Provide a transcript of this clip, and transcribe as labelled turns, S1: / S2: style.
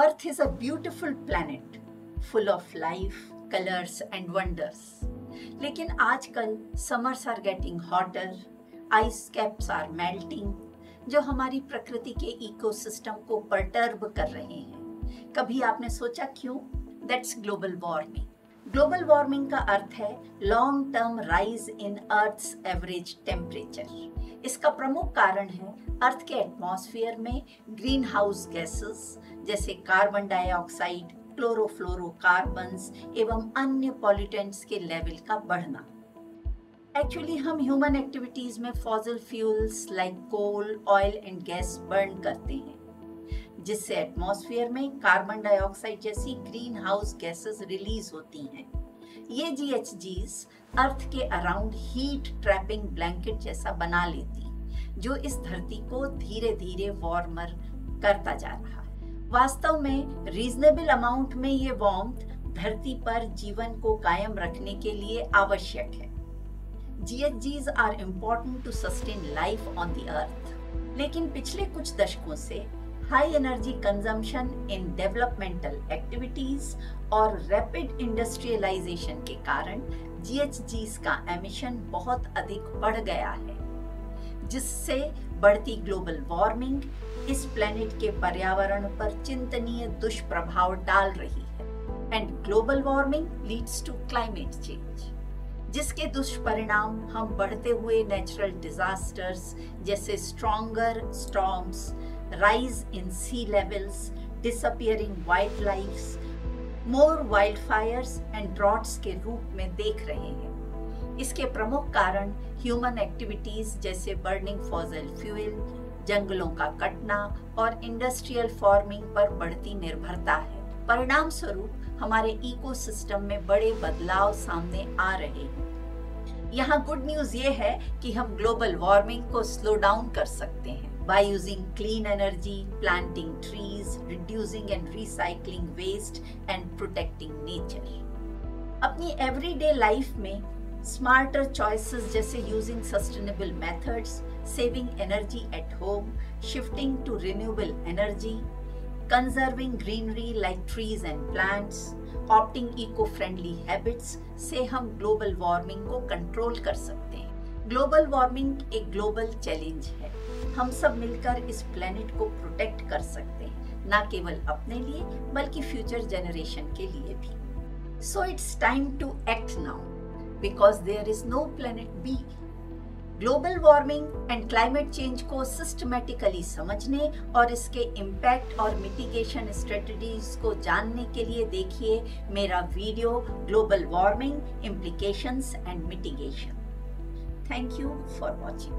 S1: Earth is a beautiful planet, full of life, colors and wonders. लेकिन आजकल summers are getting hotter, ice caps are melting, जो हमारी प्रकृति के ecosystem को परटर्ब कर रहे हैं। कभी आपने सोचा क्यों? That's global warming. Global warming का अर्थ है long term rise in earth's average temperature. इसका प्रमुख कारण है अर्थ के एटमॉस्फेयर में ग्रीन हाउस गैसेस जैसे कार्बन डाइऑक्साइड, क्लोरोफ्लोरोकार्बन्स एवं अन्य पॉल्यूटेंट्स के लेवल का बढ़ना। एक्चुअली हम ह्यूमन एक्टिविटीज में fossil fuels like coal, oil and gas burn करते हैं, जिससे एटमॉस्फेयर में कार्बन डाइऑक्साइड जैसी ग्रीन हाउस गैसेस रिलीज होती हैं। ये GHGs अर्थ के अराउंड हीट ट्रैपिंग ब्लैंकेट जैसा बना लेती, जो इस धरती को धीरे धीरे वार्मर करता जा रहा है। वास्तव में रीजनेबल अमाउंट में ये वार्मथ धरती पर जीवन को कायम रखने के लिए आवश्यक है। GHGs are important to sustain life on the earth, लेकिन पिछले कुछ दशकों से high energy consumption in developmental activities और रैपिड इंडस्ट्रियलाइजेशन के कारण GHGs का एमिशन बहुत अधिक बढ़ गया है, जिससे बढ़ती ग्लोबल वार्मिंग इस प्लेनेट के पर्यावरण पर चिंतनीय दुष्प्रभाव डाल रही है। And global warming leads to climate change, जिसके दुष्परिणाम हम बढ़ते हुए नेचुरल डिजास्टर्स जैसे stronger storms, rise in sea levels, disappearing wildlife, more wildfires and droughts के रूप में देख रहे हैं। इसके प्रमुख कारण ह्यूमन एक्टिविटीज जैसे बर्निंग फॉसिल फ्यूल, जंगलों का कटना और इंडस्ट्रियल फार्मिंग पर बढ़ती निर्भरता है। परिणाम स्वरूप हमारे इकोसिस्टम में बड़े बदलाव सामने आ रहे हैं। यहाँ गुड न्यूज ये है कि हम ग्लोबल वार्मिंग को स्लो डाउन कर सकते हैं by using clean energy, planting trees, reducing and recycling waste and protecting nature. अपनी everyday life में smarter choices जैसे using sustainable methods, saving energy at home, shifting to renewable energy, conserving greenery like trees and plants, opting eco-friendly habits से हम global warming को control कर सकते हैं। Global warming एक ग्लोबल चैलेंज है। हम सब मिलकर इस प्लेनेट को प्रोटेक्ट कर सकते हैं, न केवल अपने लिए बल्कि फ्यूचर जनरेशन के लिए भी। So it's time to act now because there is no planet B. Global warming and climate change को सिस्टमैटिकली समझने और इसके इम्पैक्ट और मिटिगेशन स्ट्रेटजीज को जानने के लिए देखिए मेरा video global warming, implications and mitigation. Thank you for watching.